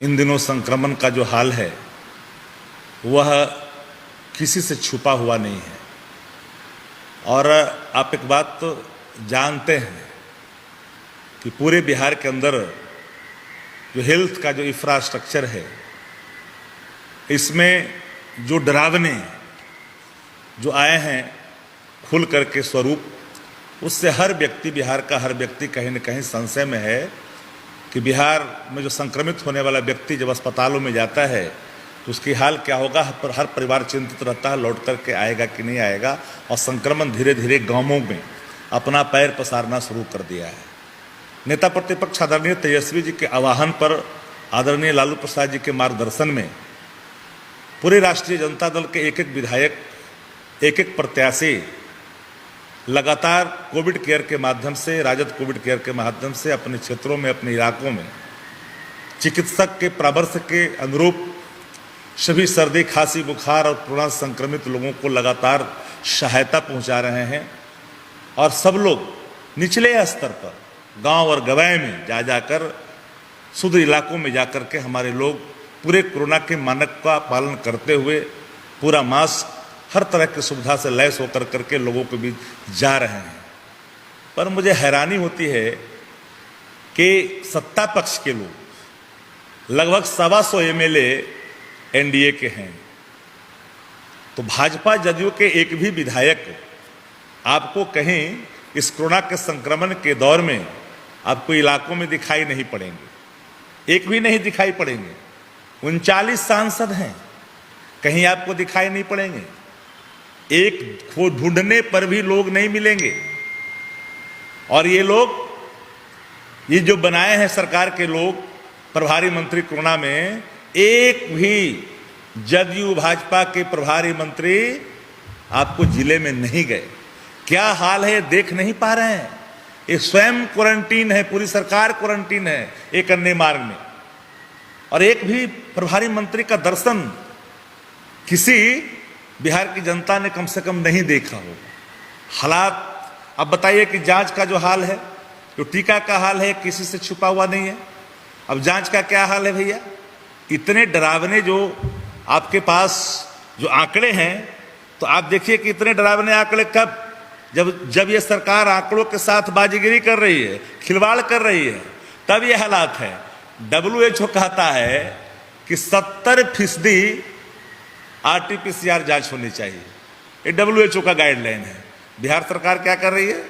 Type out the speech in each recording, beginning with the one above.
इन दिनों संक्रमण का जो हाल है वह किसी से छुपा हुआ नहीं है। और आप एक बात तो जानते हैं कि पूरे बिहार के अंदर जो हेल्थ का जो इंफ्रास्ट्रक्चर है, इसमें जो डरावने जो आए हैं खुल करके स्वरूप, उससे हर व्यक्ति, बिहार का हर व्यक्ति कहीं न कहीं संशय में है कि बिहार में जो संक्रमित होने वाला व्यक्ति जब अस्पतालों में जाता है तो उसकी हाल क्या होगा। हर परिवार चिंतित रहता है लौट करके आएगा कि नहीं आएगा, और संक्रमण धीरे धीरे गांवों में अपना पैर पसारना शुरू कर दिया है। नेता प्रतिपक्ष आदरणीय तेजस्वी जी के आह्वान पर, आदरणीय लालू प्रसाद जी के मार्गदर्शन में पूरे राष्ट्रीय जनता दल के एक एक विधायक, एक एक प्रत्याशी लगातार कोविड केयर के माध्यम से, राजद कोविड केयर के माध्यम से अपने क्षेत्रों में, अपने इलाकों में चिकित्सक के परामर्श के अनुरूप सभी सर्दी, खांसी, बुखार और कोरोना संक्रमित लोगों को लगातार सहायता पहुंचा रहे हैं। और सब लोग निचले स्तर पर गांव और गवाह में जा जाकर, सुदूर इलाकों में जाकर के हमारे लोग पूरे कोरोना के मानक का पालन करते हुए पूरा मास्क, हर तरह की सुविधा से लैस होकर करके लोगों के बीच जा रहे हैं। पर मुझे हैरानी होती है कि सत्ता पक्ष के लोग लगभग 125 एमएलए एनडीए के हैं, तो भाजपा जदयू के एक भी विधायक आपको कहीं इस कोरोना के संक्रमण के दौर में आपको इलाकों में दिखाई नहीं पड़ेंगे, एक भी नहीं दिखाई पड़ेंगे। 39 सांसद हैं, कहीं आपको दिखाई नहीं पड़ेंगे, एक को ढूंढने पर भी लोग नहीं मिलेंगे। और ये लोग, ये जो बनाए हैं सरकार के लोग प्रभारी मंत्री कोरोना में, एक भी जदयू भाजपा के प्रभारी मंत्री आपको जिले में नहीं गए। क्या हाल है देख नहीं पा रहे हैं? ये स्वयं क्वारंटीन है, पूरी सरकार क्वारंटीन है एक अन्य मार्ग में, और एक भी प्रभारी मंत्री का दर्शन किसी बिहार की जनता ने कम से कम नहीं देखा हो। हालात अब बताइए कि जांच का जो हाल है, जो टीका का हाल है, किसी से छुपा हुआ नहीं है। अब जांच का क्या हाल है भैया? इतने डरावने जो आपके पास जो आंकड़े हैं, तो आप देखिए कि इतने डरावने आंकड़े कब, जब ये सरकार आंकड़ों के साथ बाजीगिरी कर रही है, खिलवाड़ कर रही है, तब ये हालात है। WHO कहता है कि 70% RT-PCR जांच होनी चाहिए, ये WHO का गाइडलाइन है। बिहार सरकार क्या कर रही है?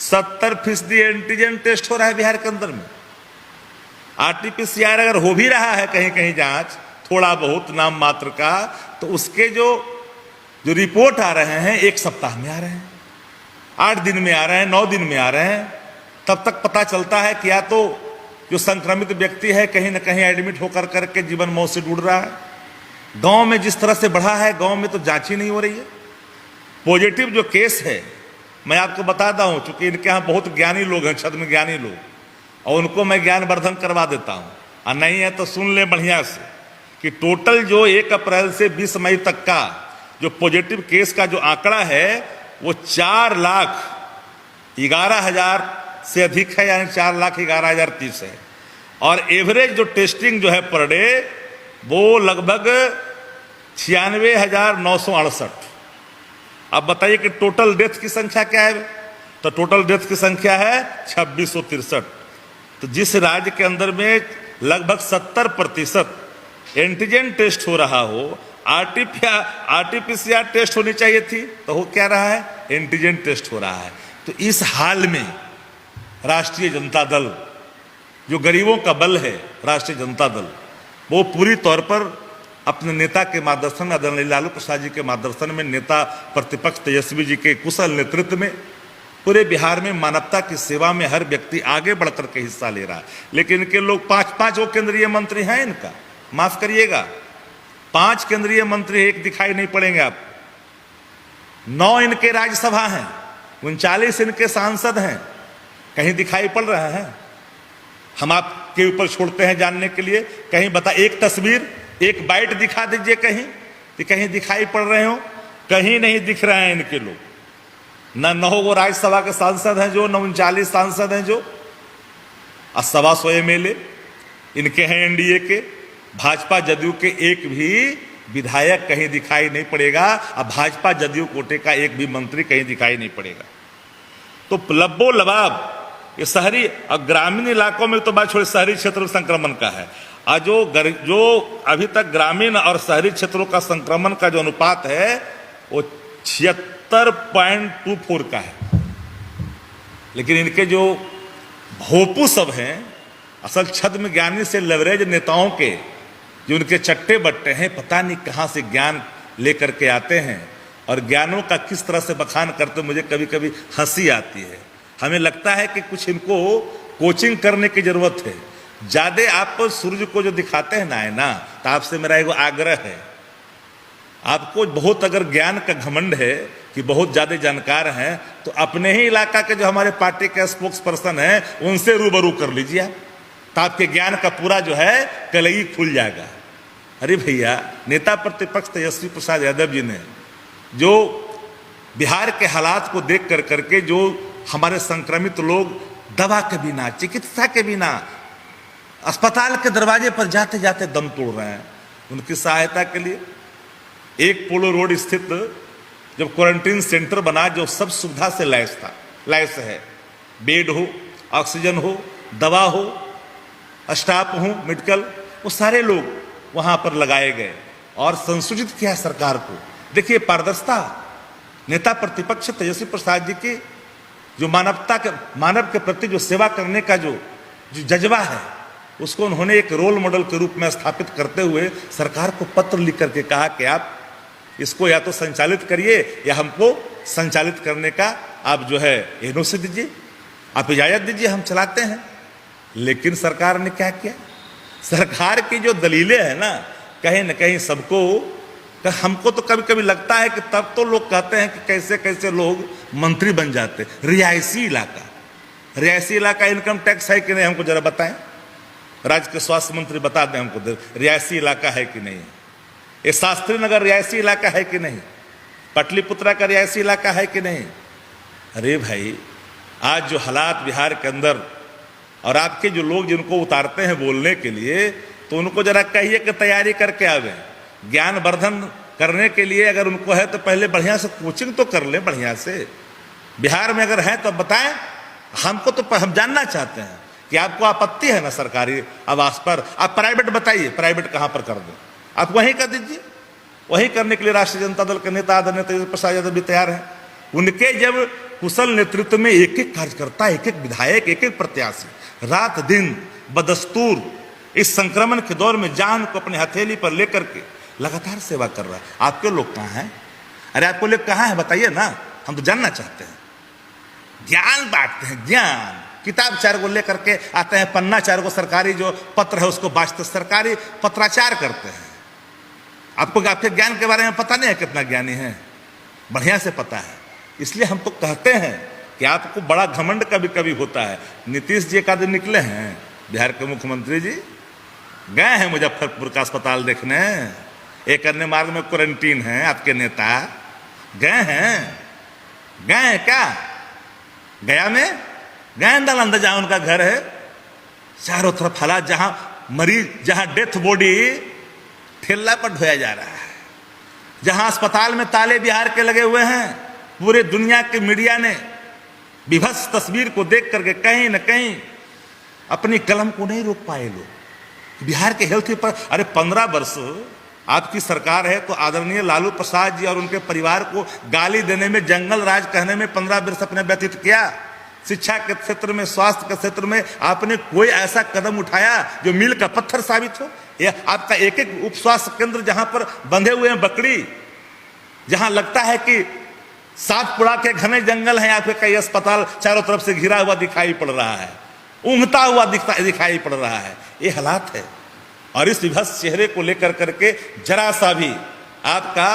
70% एंटीजन टेस्ट हो रहा है बिहार के अंदर में। RT-PCR अगर हो भी रहा है कहीं कहीं जांच, थोड़ा बहुत नाम मात्र का, तो उसके जो रिपोर्ट आ रहे हैं 1 सप्ताह में आ रहे हैं, 8 दिन में आ रहे हैं, 9 दिन में आ रहे हैं। तब तक पता चलता है कि या तो जो संक्रमित व्यक्ति है कहीं ना कहीं एडमिट होकर करके जीवन मौत से जुड़ रहा है। गांव में जिस तरह से बढ़ा है, गांव में तो जांच ही नहीं हो रही है। पॉजिटिव जो केस है, मैं आपको बताता हूं, चूंकि इनके यहाँ बहुत ज्ञानी लोग हैं, छद्म ज्ञानी लोग, और उनको मैं ज्ञानवर्धन करवा देता हूं। और नहीं है तो सुन ले बढ़िया से कि टोटल जो 1 अप्रैल से 20 मई तक का जो पॉजिटिव केस का जो आंकड़ा है वो 4,11,000 से अधिक है, यानी 4,11,030 है। और एवरेज जो टेस्टिंग जो है पर डे वो लगभग 96,968। अब बताइए कि टोटल डेथ की संख्या क्या है? तो टोटल डेथ की संख्या है 2663। तो जिस राज्य के अंदर में लगभग 70% एंटीजन टेस्ट हो रहा हो, RT-PCR टेस्ट होनी चाहिए थी, तो हो क्या रहा है? एंटीजन टेस्ट हो रहा है। तो इस हाल में राष्ट्रीय जनता दल, जो गरीबों का बल है, राष्ट्रीय जनता दल, वो पूरी तौर पर अपने नेता के मार्गदर्शन में, आदरणीय लालू प्रसाद जी के मार्गदर्शन में, नेता प्रतिपक्ष तेजस्वी जी के कुशल नेतृत्व में पूरे बिहार में मानवता की सेवा में हर व्यक्ति आगे बढ़कर के हिस्सा ले रहा है। लेकिन इनके लोग 5-5 वो केंद्रीय मंत्री हैं, इनका माफ करिएगा, 5 केंद्रीय मंत्री, एक दिखाई नहीं पड़ेंगे आप। 9 इनके राज्यसभा हैं, 39 इनके सांसद हैं, कहीं दिखाई पड़ रहे हैं? हम आपके ऊपर छोड़ते हैं जानने के लिए, कहीं बता, एक तस्वीर, एक बाइट दिखा दीजिए कहीं कि कहीं दिखाई पड़ रहे हो। कहीं नहीं दिख रहे हैं इनके लोग। न 9 वो राज्यसभा के सांसद हैं जो, न 39 सांसद हैं जो, और 125 एमएलए, इनके हैं एनडीए के, भाजपा जदयू के एक भी विधायक कहीं दिखाई नहीं पड़ेगा, अब भाजपा जदयू कोटे का एक भी मंत्री कहीं दिखाई नहीं पड़ेगा। तो लब्बो लबाब ये शहरी और ग्रामीण इलाकों में तो बात छोड़े, शहरी क्षेत्र में संक्रमण का है। और जो अभी तक ग्रामीण और शहरी क्षेत्रों का संक्रमण का जो अनुपात है वो 76.24 का है। लेकिन इनके जो भोपू सब हैं, असल छद्म ज्ञानी से लेवरेज नेताओं के जो उनके चट्टे बट्टे हैं, पता नहीं कहाँ से ज्ञान लेकर के आते हैं और ज्ञानों का किस तरह से बखान करते, मुझे कभी कभी हंसी आती है। हमें लगता है कि कुछ इनको कोचिंग करने की जरूरत है। ज्यादा आप सूर्य को जो दिखाते हैं ना, तो आपसे मेरा एक आग्रह है, आपको बहुत अगर ज्ञान का घमंड है कि बहुत ज्यादा जानकार हैं, तो अपने ही इलाका के जो हमारे पार्टी के स्पोक्स पर्सन हैं उनसे रूबरू कर लीजिए आप, तो आपके ज्ञान का पूरा जो है कलगी खुल जाएगा। अरे भैया, नेता प्रतिपक्ष तेजस्वी प्रसाद यादव जी ने जो बिहार के हालात को देख कर करके जो हमारे संक्रमित लोग दवा के बिना, चिकित्सा के बिना अस्पताल के दरवाजे पर जाते जाते दम तोड़ रहे हैं, उनकी सहायता के लिए एक पोलो रोड स्थित जब क्वारंटीन सेंटर बना, जो सब सुविधा से लैस है, बेड हो, ऑक्सीजन हो, दवा हो, स्टाफ हो मेडिकल, वो सारे लोग वहां पर लगाए गए और संसूचित किया सरकार को। देखिए पारदर्शिता, नेता प्रतिपक्ष तेजस्वी प्रसाद जी की जो मानव के प्रति जो सेवा करने का जो जज्बा है, उसको उन्होंने एक रोल मॉडल के रूप में स्थापित करते हुए सरकार को पत्र लिख करके कहा कि आप इसको या तो संचालित करिए या हमको संचालित करने का आप जो है एनओसी दीजिए, आप इजाजत दीजिए, हम चलाते हैं। लेकिन सरकार ने क्या किया? सरकार की जो दलीलें हैं ना, कहीं न कहीं सबको, हमको तो कभी कभी लगता है कि तब तो लोग कहते हैं कि कैसे कैसे लोग मंत्री बन जाते। रिहायशी इलाका इनकम टैक्स है कि नहीं, हमको जरा बताएं। राज्य के स्वास्थ्य मंत्री बता दें हमको, रिहायशी इलाका है कि नहीं, ये शास्त्री नगर रिहायशी इलाका है कि नहीं, पटलिपुत्रा का रिहायशी इलाका है कि नहीं। अरे भाई, आज जो हालात बिहार के अंदर, और आपके जो लोग जिनको उतारते हैं बोलने के लिए, तो उनको जरा कहिए कि तैयारी करके आवे, ज्ञान वर्धन करने के लिए अगर उनको है तो पहले बढ़िया से कोचिंग तो कर ले बढ़िया से। बिहार में अगर है तो बताएं, हमको तो हम जानना चाहते हैं कि आपको आपत्ति है ना सरकारी आवास पर, आप प्राइवेट बताइए, प्राइवेट कहां पर कर दें, आप वहीं कर दीजिए। वहीं करने के लिए राष्ट्रीय जनता दल के नेता आदरणीय तेजस्वी प्रसाद यादव भी तैयार हैं। उनके जब कुशल नेतृत्व में एक एक कार्यकर्ता, एक एक विधायक, एक एक प्रत्याशी रात दिन बदस्तूर इस संक्रमण के दौर में जान को अपने हथेली पर लेकर के लगातार सेवा कर रहा है। आपके लोग कहाँ हैं? अरे आपको लोग कहाँ हैं बताइए ना, हम तो जानना चाहते हैं। ज्ञान बांटते हैं, ज्ञान, किताब 4 को लेकर के आते हैं, पन्ना 4 को सरकारी जो पत्र है उसको बांटते, सरकारी पत्राचार करते हैं। आपको आपके ज्ञान के बारे में पता नहीं है, कितना ज्ञानी है, बढ़िया से पता है। इसलिए हम तो कहते हैं कि आपको बड़ा घमंड कभी कभी होता है। नीतीश जी एक आदमी निकले हैं, बिहार के मुख्यमंत्री जी गए हैं मुजफ्फरपुर का अस्पताल देखने, एक अन्य मार्ग में क्वारंटीन है, आपके नेता गए हैं क्या? गया में गए, नालंदा जहां उनका घर है, चारों तरफ हालात, जहां मरीज, जहां डेथ बॉडी ठेला पर ढोया जा रहा है, जहां अस्पताल में ताले बिहार के लगे हुए हैं। पूरे दुनिया के मीडिया ने विभत्स तस्वीर को देख करके कहीं न कहीं अपनी कलम को नहीं रोक पाए लोग। बिहार के हेल्थ पर, अरे 15 वर्ष आपकी सरकार है तो आदरणीय लालू प्रसाद जी और उनके परिवार को गाली देने में, जंगल राज कहने में 15 वर्ष अपने व्यतीत किया। शिक्षा के क्षेत्र में, स्वास्थ्य के क्षेत्र में आपने कोई ऐसा कदम उठाया जो मील का पत्थर साबित हो? या आपका एक एक उप स्वास्थ्य केंद्र जहां पर बंधे हुए हैं बकरी, जहां लगता है कि सातपुड़ा के घने जंगल हैं, आपके कई अस्पताल चारों तरफ से घिरा हुआ दिखाई पड़ रहा है, ऊँघता हुआ दिखाई पड़ रहा है, ये हालात है। और इस विभत्स चेहरे को लेकर करके जरा सा भी आपका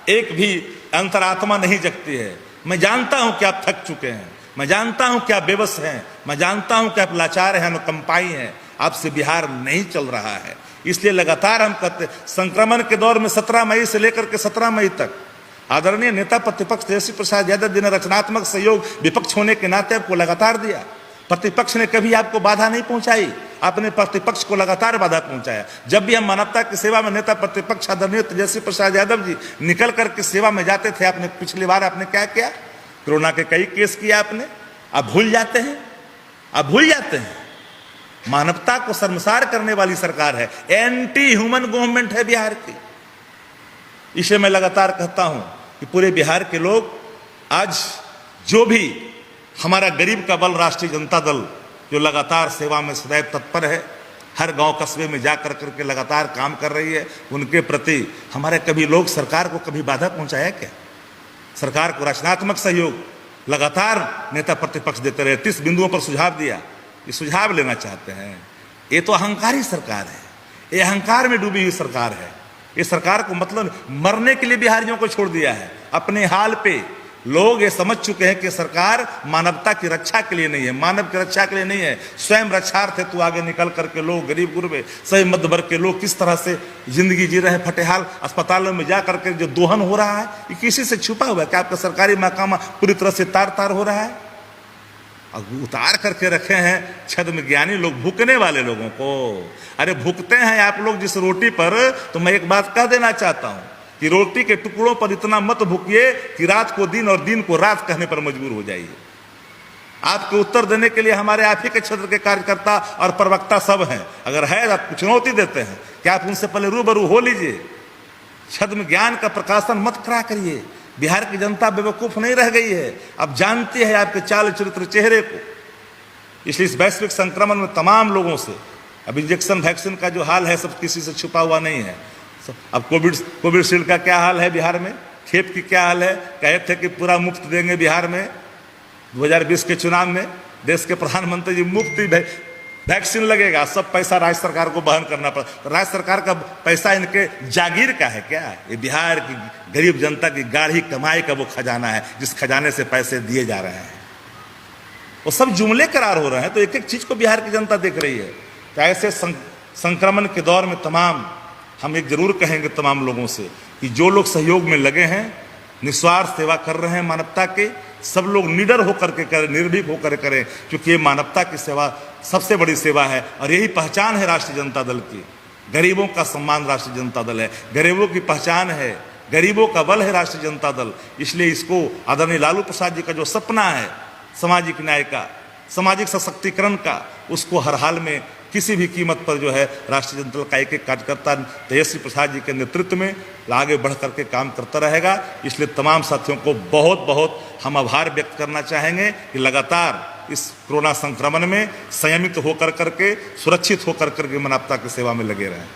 एक भी अंतरात्मा नहीं जगती है। मैं जानता हूं कि आप थक चुके हैं, मैं जानता हूं कि आप बेबस हैं, मैं जानता हूं कि आप लाचार हैं, अनुकंपाई हैं, आपसे बिहार नहीं चल रहा है। इसलिए लगातार हम कहते, संक्रमण के दौर में 17 मई से लेकर के 17 मई तक आदरणीय नेता प्रतिपक्ष तेजस्वी प्रसाद यादव जी ने रचनात्मक सहयोग विपक्ष होने के नाते आपको लगातार दिया। प्रतिपक्ष ने कभी आपको बाधा नहीं पहुंचाई, आपने प्रतिपक्ष को लगातार बाधा पहुंचाया। जब भी हम मानवता की सेवा में नेता प्रतिपक्ष आदरणीय तेजस्वी प्रसाद यादव जी निकल करके सेवा में जाते थे, आपने पिछली बार आपने क्या किया? कोरोना के कई केस किया आपने। आप भूल जाते हैं, आप भूल जाते हैं। मानवता को शर्मसार करने वाली सरकार है, एंटी ह्यूमन गवर्नमेंट है बिहार की। इसे मैं लगातार कहता हूं कि पूरे बिहार के लोग आज जो भी हमारा गरीब का बल राष्ट्रीय जनता दल जो लगातार सेवा में सदैव तत्पर है, हर गांव कस्बे में जा कर करके लगातार काम कर रही है, उनके प्रति हमारे कभी लोग सरकार को कभी बाधा पहुंचाया क्या? सरकार को रचनात्मक सहयोग लगातार नेता प्रतिपक्ष देते रहे। 30 बिंदुओं पर सुझाव दिया, ये सुझाव लेना चाहते हैं। ये तो अहंकारी सरकार है, ये अहंकार में डूबी हुई सरकार है। ये सरकार को मतलब मरने के लिए बिहारियों को छोड़ दिया है अपने हाल पे। लोग ये समझ चुके हैं कि सरकार मानवता की रक्षा के लिए नहीं है, मानव की रक्षा के लिए नहीं है, स्वयं रक्षार्थ है। तो आगे निकल करके लोग, गरीब गुरबे, सही मध्य वर्ग के लोग किस तरह से जिंदगी जी रहे हैं। फटेहाल अस्पतालों में जा करके जो दोहन हो रहा है, ये किसी से छुपा हुआ है? क्या आपका सरकारी महकमा पूरी तरह से तार तार हो रहा है? अब उतार करके रखे हैं छद्म ज्ञानी लोग, भूकने वाले लोगों को। अरे भूकते हैं आप लोग जिस रोटी पर, तो मैं एक बात कह देना चाहता हूं कि रोटी के टुकड़ों पर इतना मत भूकिए कि रात को दिन और दिन को रात कहने पर मजबूर हो जाइए। आपके उत्तर देने के लिए हमारे आप ही के क्षेत्र के कार्यकर्ता और प्रवक्ता सब हैं। अगर है आप चुनौती देते हैं कि आप उनसे पहले रूबरू हो लीजिए। छद्म ज्ञान का प्रकाशन मत करा करिए। बिहार की जनता बेवकूफ नहीं रह गई है, अब जानती है आपके चाल चरित्र चेहरे को। इसलिए इस वैश्विक संक्रमण में तमाम लोगों से अब इंजेक्शन वैक्सीन का जो हाल है सब किसी से छुपा हुआ नहीं है। अब कोविशील्ड का क्या हाल है बिहार में, खेप की क्या हाल है? कहे थे कि पूरा मुफ्त देंगे बिहार में। 2020 के चुनाव में देश के प्रधानमंत्री जी मुफ्त वैक्सीन लगेगा, सब पैसा राज्य सरकार को वहन करना पड़ा। तो राज्य सरकार का पैसा इनके जागीर का है क्या? ये बिहार की गरीब जनता की गाढ़ी कमाई का वो खजाना है, जिस खजाने से पैसे दिए जा रहे हैं। वो सब जुमले करार हो रहे हैं, तो एक एक चीज को बिहार की जनता देख रही है। तो ऐसे संक्रमण के दौर में तमाम हम एक जरूर कहेंगे तमाम लोगों से कि जो लोग सहयोग में लगे हैं, निस्वार्थ सेवा कर रहे हैं मानवता के, सब लोग निडर होकर के करें, निर्भीक होकर करें, क्योंकि ये मानवता की सेवा सबसे बड़ी सेवा है। और यही पहचान है राष्ट्रीय जनता दल की। गरीबों का सम्मान राष्ट्रीय जनता दल है, गरीबों की पहचान है, गरीबों का बल है राष्ट्रीय जनता दल। इसलिए इसको आदरणीय लालू प्रसाद जी का जो सपना है सामाजिक न्याय का, सामाजिक सशक्तिकरण का, उसको हर हाल में किसी भी कीमत पर जो है राष्ट्रीय जनता दल का एक एक कार्यकर्ता तेजस्वी प्रसाद जी के नेतृत्व में आगे बढ़ करके काम करता रहेगा। इसलिए तमाम साथियों को बहुत बहुत हम आभार व्यक्त करना चाहेंगे कि लगातार इस कोरोना संक्रमण में संयमित होकर करके, सुरक्षित होकर करके मानवता की सेवा में लगे रहें।